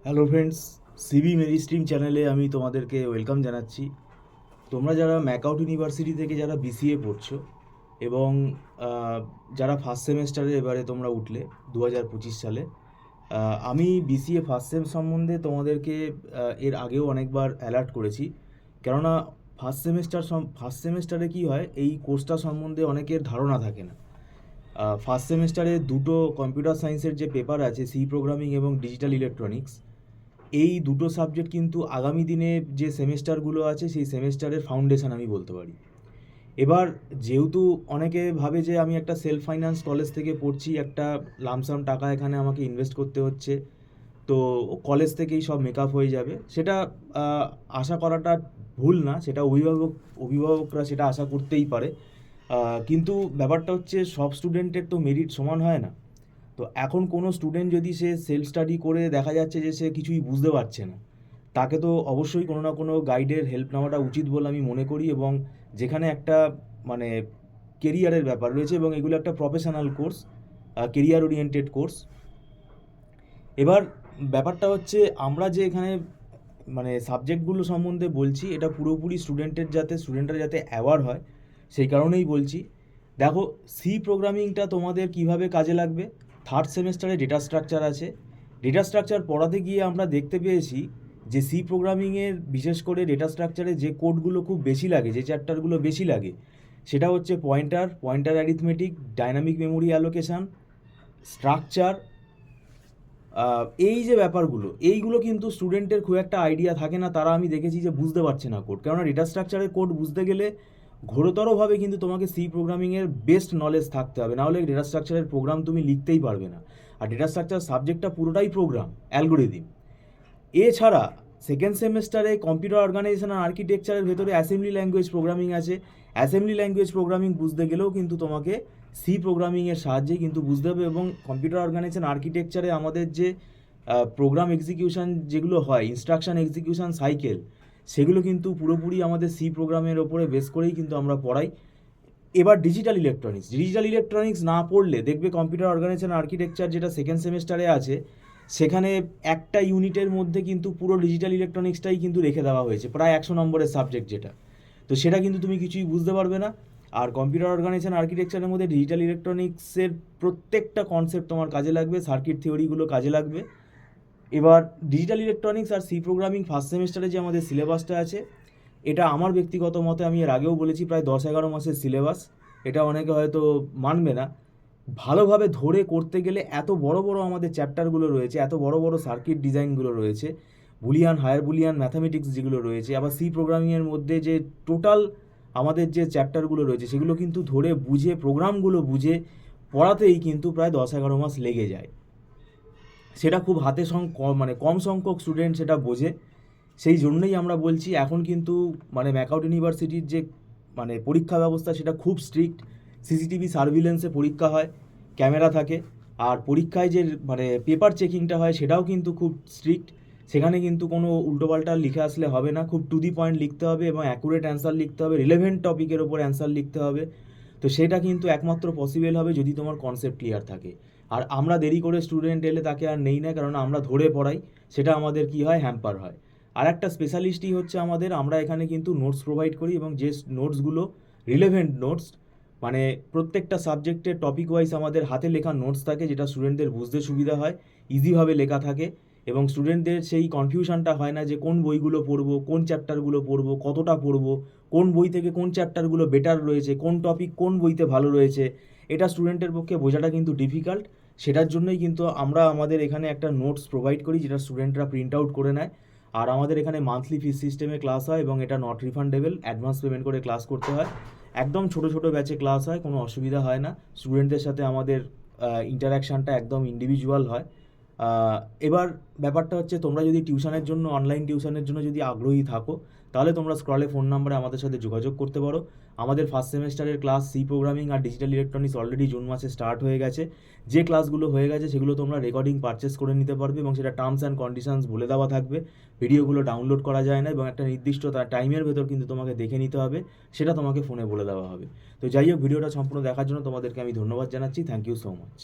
Hello friends, CB Mary stream চ্যানেলে আমি তোমাদেরকে ওয়েলকাম জানাচ্ছি। তোমরা যারা ম্যাকআউট ইউনিভার্সিটি থেকে যারা বিসিএ পড়ছো এবং আহ, যারা ফার্স্ট সেমেস্টারে এবারে তোমরা উঠলে 2025 সালে, আমি বিসিএ ফার্স্ট সেম সম্বন্ধে তোমাদেরকে এর আগেও অনেকবার অ্যালার্ট করেছি। কেননা ফার্স্ট সেমেস্টারে কী হয়, এই কোর্সটা সম্বন্ধে অনেকের ধারণা থাকে না। ফার্স্ট সেমেস্টারে দুটো কম্পিউটার সায়েন্সের যে পেপার আছে, সি প্রোগ্রামিং এবং ডিজিটাল ইলেকট্রনিক্স, এই দুটো সাবজেক্ট কিন্তু আগামী দিনে যে সেমেস্টারগুলো আছে সেই সেমেস্টারের ফাউন্ডেশন আমি বলতে পারি। এবার যেহেতু অনেকে ভাবে যে আমি একটা সেলফ ফাইন্যান্স কলেজ থেকে পড়ছি, একটা লামসাম টাকা এখানে আমাকে ইনভেস্ট করতে হচ্ছে, তো কলেজ থেকেই সব মেকআপ হয়ে যাবে, সেটা আশা করাটা ভুল না। সেটা অভিভাবকরা সেটা আশা করতেই পারে, কিন্তু ব্যাপারটা হচ্ছে সব স্টুডেন্টের তো মেরিট সমান হয় না। তো এখন কোনো স্টুডেন্ট যদি সে সেলফ স্টাডি করে দেখা যাচ্ছে যে সে কিছুই বুঝতে পারছে না, তাকে তো অবশ্যই কোনো না কোনো গাইডের হেল্প নেওয়াটা উচিত বলে আমি মনে করি। এবং যেখানে একটা মানে কেরিয়ারের ব্যাপার রয়েছে এবং এগুলো একটা professional course, career oriented course. এবার ব্যাপারটা হচ্ছে আমরা যে এখানে মানে সাবজেক্টগুলো সম্বন্ধে বলছি, এটা পুরোপুরি স্টুডেন্টরা যাতে অ্যাওয়ার হয় সেই কারণেই বলছি। দেখো, সি প্রোগ্রামিংটা তোমাদের কিভাবে কাজে লাগবে। থার্ড সেমেস্টারে ডেটা স্ট্রাকচার আছে। ডেটা স্ট্রাকচার পড়াতে গিয়ে আমরা দেখতে পেয়েছি যে সি প্রোগ্রামিংয়ের বিশেষ করে ডেটা স্ট্রাকচারে যে কোডগুলো খুব বেশি লাগে, যে চ্যাপ্টারগুলো বেশি লাগে, সেটা হচ্ছে pointer arithmetic, dynamic memory allocation, structure. এই যে ব্যাপারগুলো, এইগুলো কিন্তু স্টুডেন্টের খুব একটা আইডিয়া থাকে না, তারা আমি দেখেছি যে বুঝতে পারছে না কোড। কেননা ডেটা স্ট্রাকচারের কোড বুঝতে গেলে ঘোরতরভাবে কিন্তু তোমাকে সি প্রোগ্রামিংয়ের বেস্ট নলেজ থাকতে হবে, নাহলে ডেটা স্ট্রাকচারের প্রোগ্রাম তুমি লিখতেই পারবে না। আর ডেটা স্ট্রাকচার সাবজেক্টটা পুরোটাই প্রোগ্রাম, অ্যালগোরিদিম। এছাড়া সেকেন্ড সেমেস্টারে কম্পিউটার অর্গানাইজেশন আর আর্কিটেকচারের ভেতরে অ্যাসেম্বলি ল্যাঙ্গুয়েজ প্রোগ্রামিং আছে। অ্যাসেম্বলি ল্যাঙ্গুয়েজ প্রোগ্রামিং বুঝতে গেলেও কিন্তু তোমাকে সি প্রোগ্রামিংয়ের সাহায্যেই কিন্তু বুঝতে হবে। এবং কম্পিউটার অর্গানাইজেশন আর্কিটেকচারে আমাদের যে প্রোগ্রাম এক্সিকিউশন যেগুলো হয়, ইনস্ট্রাকশন এক্সিকিউশন সাইকেল, সেগুলো কিন্তু পুরোপুরি আমাদের সি প্রোগ্রামের ওপরে বেস করেই কিন্তু আমরা পড়াই। এবার ডিজিটাল ইলেকট্রনিক্স না পড়লে দেখবে কম্পিউটার অর্গানাইজেশন আর্কিটেকচার যেটা সেকেন্ড সেমেস্টারে আছে, সেখানে একটা ইউনিটের মধ্যে কিন্তু পুরো ডিজিটাল ইলেকট্রনিক্সটাই কিন্তু রেখে দেওয়া হয়েছে, প্রায় 100 নম্বরের সাবজেক্ট যেটা। তো সেটা কিন্তু তুমি কিছুই বুঝতে পারবে না। আর কম্পিউটার অর্গানাইজেশন আর্কিটেকচারের মধ্যে ডিজিটাল ইলেকট্রনিক্সের প্রত্যেকটা কনসেপ্ট তোমার কাজে লাগবে, সার্কিট থিওরিগুলো কাজে লাগবে। এবার ডিজিটাল ইলেকট্রনিক্স আর সি প্রোগ্রামিং ফার্স্ট সেমেস্টারে যে আমাদের সিলেবাসটা আছে, এটা আমার ব্যক্তিগত মতে, আমি এর আগেও বলেছি, প্রায় 10-11 মাসের সিলেবাস। এটা অনেকে হয়তো মানবে না। ভালোভাবে ধরে করতে গেলে এত বড় বড় আমাদের চ্যাপ্টারগুলো রয়েছে, এত বড় বড় সার্কিট ডিজাইনগুলো রয়েছে, বুলিয়ান, হায়ার বুলিয়ান, ম্যাথামেটিক্স যেগুলো রয়েছে, আবার সি প্রোগ্রামিংয়ের মধ্যে যে টোটাল আমাদের যে চ্যাপ্টারগুলো রয়েছে, সেগুলো কিন্তু ধরে বুঝে, প্রোগ্রামগুলো বুঝে পড়াতেই কিন্তু প্রায় 10-11 মাস লেগে যায়। সেটা খুব মানে কম সংখ্যক স্টুডেন্ট সেটা বোঝে। সেই জন্যই আমরা বলছি, এখন কিন্তু মানে ম্যাকআউট ইউনিভার্সিটির যে মানে পরীক্ষা ব্যবস্থা সেটা খুব স্ট্রিক্ট। সিসিটিভি সার্ভিলেন্সে পরীক্ষা হয়, ক্যামেরা থাকে। আর পরীক্ষায় যে মানে পেপার চেকিংটা হয় সেটাও কিন্তু খুব স্ট্রিক্ট। সেখানে কিন্তু কোনো উল্টোপাল্টা লিখে আসলে হবে না, খুব টু দি পয়েন্ট লিখতে হবে এবং অ্যাকুরেট অ্যান্সার লিখতে হবে, রিলেভেন্ট টপিকের ওপর অ্যান্সার লিখতে হবে। তো সেটা কিন্তু একমাত্র পসিবল হবে যদি তোমার কনসেপ্ট ক্লিয়ার থাকে। আর আমরা দেরি করে স্টুডেন্ট এলে তাকে আর নেই না, কারণ আমরা ধরে পড়াই, সেটা আমাদের কি হয়, হ্যাম্পার হয়। আর একটা স্পেশালিস্টই হচ্ছে আমাদের, আমরা এখানে কিন্তু নোটস প্রোভাইড করি এবং যে নোটসগুলো রিলেভেন্ট নোটস, মানে প্রত্যেকটা সাবজেক্টের টপিক ওয়াইজ আমাদের হাতে লেখা নোটস থাকে, যেটা স্টুডেন্টদের বুঝতে সুবিধা হয়, ইজিভাবে লেখা থাকে। এবং স্টুডেন্টদের সেই কনফিউশনটা হয় না যে কোন বইগুলো পড়বো, কোন চ্যাপ্টারগুলো পড়বো, কতটা পড়বো, কোন বই থেকে কোন চ্যাপ্টারগুলো বেটার রয়েছে, কোন টপিক কোন বইতে ভালো রয়েছে। এটা স্টুডেন্টের পক্ষে বোঝাটা কিন্তু ডিফিকাল্ট। সেটার জন্যই কিন্তু আমরা আমাদের এখানে একটা নোটস প্রোভাইড করি, যেটা স্টুডেন্টরা প্রিন্ট আউট করে নেয়। আর আমাদের এখানে মান্থলি ফিস সিস্টেমে ক্লাস হয় এবং এটা নট রিফান্ডেবল, অ্যাডভান্স পেমেন্ট করে ক্লাস করতে হয়। একদম ছোট ছোট ব্যাচে ক্লাস হয়, কোনো অসুবিধা হয় না। স্টুডেন্টদের সাথে আমাদের ইন্টারাকশানটা একদম ইন্ডিভিজুয়াল হয়। এবার ব্যাপারটা হচ্ছে, তোমরা যদি টিউশনের জন্য, অনলাইন টিউশনের জন্য যদি আগ্রহী থাকো, তাহলে তোমরা স্ক্রলে ফোন নাম্বারে আমাদের সাথে যোগাযোগ করতে পারো। আমাদের ফার্স্ট সেমেস্টারের ক্লাস সি প্রোগ্রামিং আর ডিজিটাল ইলেকট্রনিক্স অলরেডি জুন মাসে স্টার্ট হয়ে গেছে। যে ক্লাসগুলো হয়ে গেছে সেগুলো তোমরা রেকর্ডিং পারচেস করে নিতে পারবে এবং সেটা টার্মস অ্যান্ড কন্ডিশনস বলে দেওয়া থাকবে। ভিডিওগুলো ডাউনলোড করা যায় না এবং একটা নির্দিষ্ট টাইমের ভেতর কিন্তু তোমাকে দেখে নিতে হবে, সেটা তোমাকে ফোনে বলে দেওয়া হবে। তো যাই হোক, ভিডিওটা সম্পূর্ণ দেখার জন্য তোমাদেরকে আমি ধন্যবাদ জানাচ্ছি। Thank you so much.